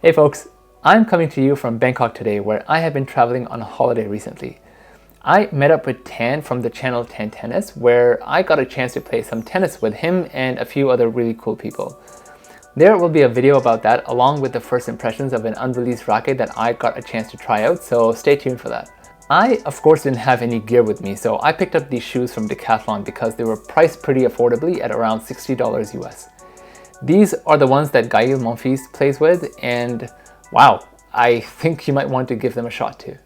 Hey folks, I'm coming to you from Bangkok today, where I have been traveling on a holiday recently. I met up with Tan from the channel Tan Tennis, where I got a chance to play some tennis with him and a few other really cool people. There will be a video about that, along with the first impressions of an unreleased racket that I got a chance to try out, so stay tuned for that. I, of course, didn't have any gear with me, so I picked up these shoes from Decathlon because they were priced pretty affordably at around $60 US. These are the ones that Gaël Monfils plays with, and wow, I think you might want to give them a shot too.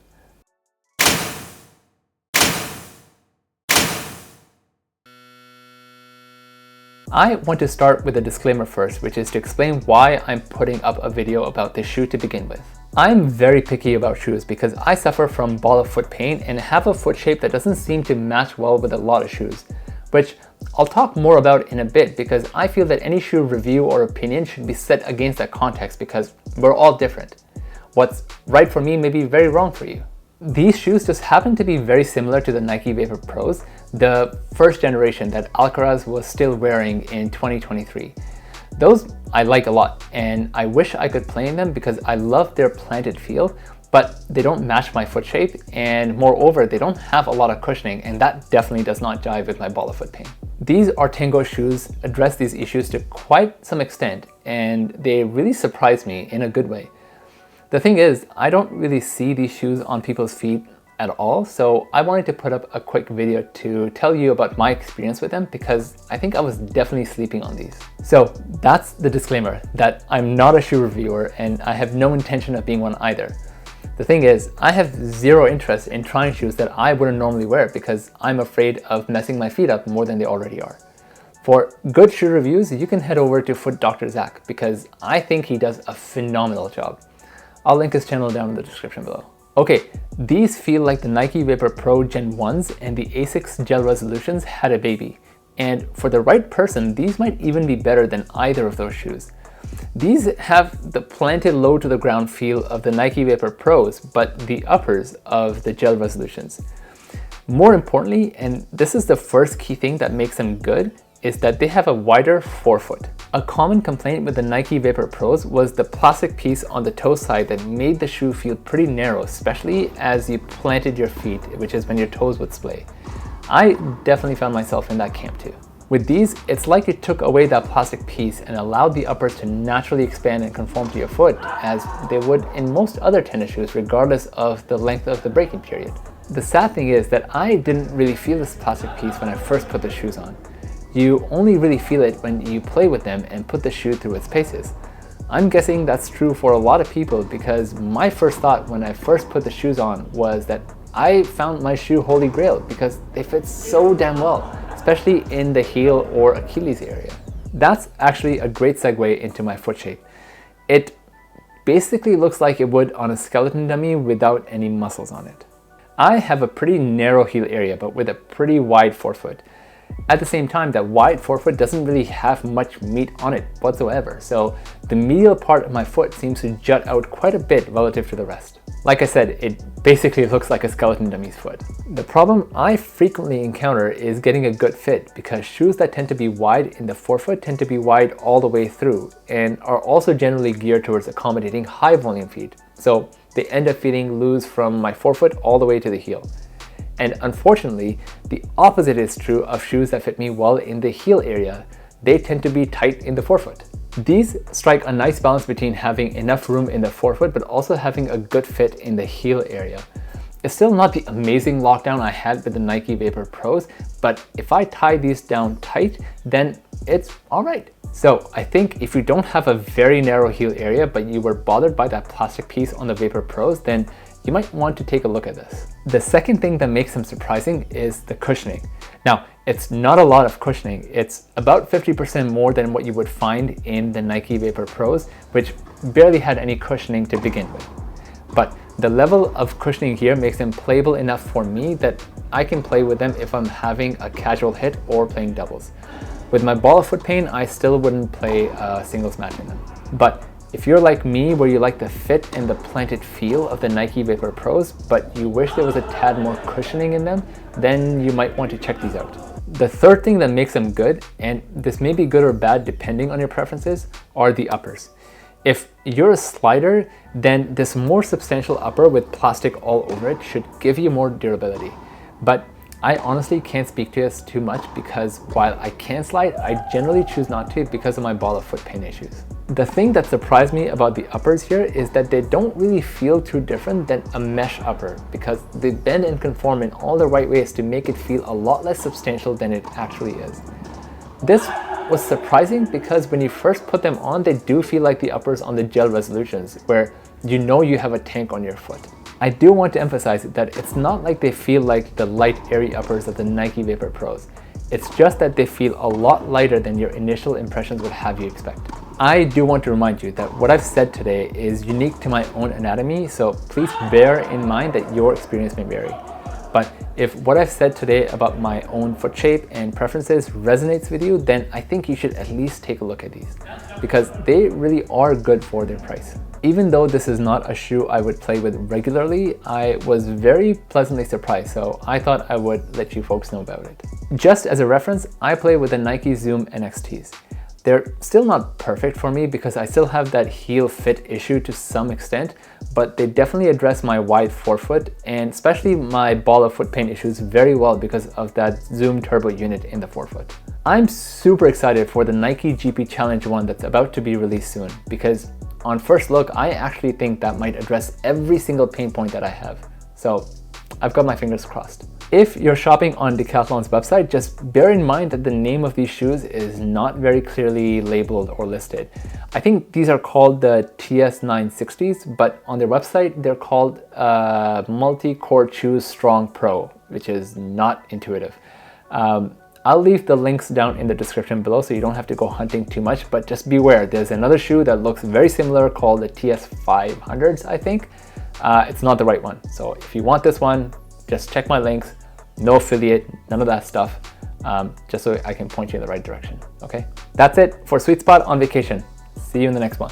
I want to start with a disclaimer first, which is to explain why I'm putting up a video about this shoe to begin with. I'm very picky about shoes because I suffer from ball of foot pain and have a foot shape that doesn't seem to match well with a lot of shoes, which I'll talk more about in a bit because I feel that any shoe review or opinion should be set against that context because we're all different. What's right for me may be very wrong for you. These shoes just happen to be very similar to the Nike Vapor Pros, the first generation that Alcaraz was still wearing in 2023. Those I like a lot, and I wish I could play in them because I love their planted feel, but they don't match my foot shape, and moreover, they don't have a lot of cushioning, and that definitely does not jive with my ball of foot pain. These Artengo shoes address these issues to quite some extent, and they really surprised me in a good way. The thing is, I don't really see these shoes on people's feet at all, so I wanted to put up a quick video to tell you about my experience with them because I think I was definitely sleeping on these. So that's the disclaimer, that I'm not a shoe reviewer and I have no intention of being one either. The thing is, I have zero interest in trying shoes that I wouldn't normally wear because I'm afraid of messing my feet up more than they already are. For good shoe reviews, you can head over to Foot Dr. Zach because I think he does a phenomenal job. I'll link his channel down in the description below. Okay, these feel like the Nike Vapor Pro Gen 1s and the Asics Gel Resolutions had a baby. And for the right person, these might even be better than either of those shoes. These have the planted low to the ground feel of the Nike Vapor Pros, but the uppers of the Gel Resolutions. More importantly, and this is the first key thing that makes them good, is that they have a wider forefoot. A common complaint with the Nike Vapor Pros was the plastic piece on the toe side that made the shoe feel pretty narrow, especially as you planted your feet, which is when your toes would splay. I definitely found myself in that camp too. With these, it's like you took away that plastic piece and allowed the uppers to naturally expand and conform to your foot, as they would in most other tennis shoes regardless of the length of the breaking period. The sad thing is that I didn't really feel this plastic piece when I first put the shoes on. You only really feel it when you play with them and put the shoe through its paces. I'm guessing that's true for a lot of people because my first thought when I first put the shoes on was that I found my shoe holy grail because they fit so damn well, especially in the heel or Achilles area. That's actually a great segue into my foot shape. It basically looks like it would on a skeleton dummy without any muscles on it. I have a pretty narrow heel area but with a pretty wide forefoot. At the same time, that wide forefoot doesn't really have much meat on it whatsoever, so the medial part of my foot seems to jut out quite a bit relative to the rest. Like I said, it basically looks like a skeleton dummy's foot. The problem I frequently encounter is getting a good fit because shoes that tend to be wide in the forefoot tend to be wide all the way through and are also generally geared towards accommodating high volume feet. So they end up feeling loose from my forefoot all the way to the heel. And unfortunately, the opposite is true of shoes that fit me well in the heel area. They tend to be tight in the forefoot. These strike a nice balance between having enough room in the forefoot but also having a good fit in the heel area. It's still not the amazing lockdown I had with the Nike Vapor Pros, but if I tie these down tight, then it's alright. So I think if you don't have a very narrow heel area but you were bothered by that plastic piece on the Vapor Pros, then you might want to take a look at this. The second thing that makes them surprising is the cushioning. Now, it's not a lot of cushioning. It's about 50% more than what you would find in the Nike Vapor Pros, which barely had any cushioning to begin with. But the level of cushioning here makes them playable enough for me that I can play with them if I'm having a casual hit or playing doubles. With my ball of foot pain, I still wouldn't play a singles match in them. But if you're like me, where you like the fit and the planted feel of the Nike Vapor Pros, but you wish there was a tad more cushioning in them, then you might want to check these out. The third thing that makes them good, and this may be good or bad depending on your preferences, are the uppers. If you're a slider, then this more substantial upper with plastic all over it should give you more durability. But I honestly can't speak to this too much because while I can slide, I generally choose not to because of my ball of foot pain issues. The thing that surprised me about the uppers here is that they don't really feel too different than a mesh upper because they bend and conform in all the right ways to make it feel a lot less substantial than it actually is. This was surprising because when you first put them on, they do feel like the uppers on the Gel Resolutions, where you know you have a tank on your foot. I do want to emphasize that it's not like they feel like the light airy uppers of the Nike Vapor Pros. It's just that they feel a lot lighter than your initial impressions would have you expect. I do want to remind you that what I've said today is unique to my own anatomy, so please bear in mind that your experience may vary. But if what I've said today about my own foot shape and preferences resonates with you, then I think you should at least take a look at these because they really are good for their price. Even though this is not a shoe I would play with regularly, I was very pleasantly surprised, so I thought I would let you folks know about it. Just as a reference, I play with the Nike Zoom NXTs. They're still not perfect for me because I still have that heel fit issue to some extent, but they definitely address my wide forefoot and especially my ball of foot pain issues very well because of that Zoom turbo unit in the forefoot. I'm super excited for the Nike GP Challenge 1 that's about to be released soon because on first look, I actually think that might address every single pain point that I have. So I've got my fingers crossed. If you're shopping on Decathlon's website, just bear in mind that the name of these shoes is not very clearly labeled or listed. I think these are called the TS960s, but on their website, they're called Multi-Core Choose Strong Pro, which is not intuitive. I'll leave the links down in the description below so you don't have to go hunting too much, but just beware, there's another shoe that looks very similar called the TS500s, I think. It's not the right one. So if you want this one, just check my links. No affiliate, none of that stuff, just so I can point you in the right direction, okay? That's it for Sweet Spot on Vacation. See you in the next one.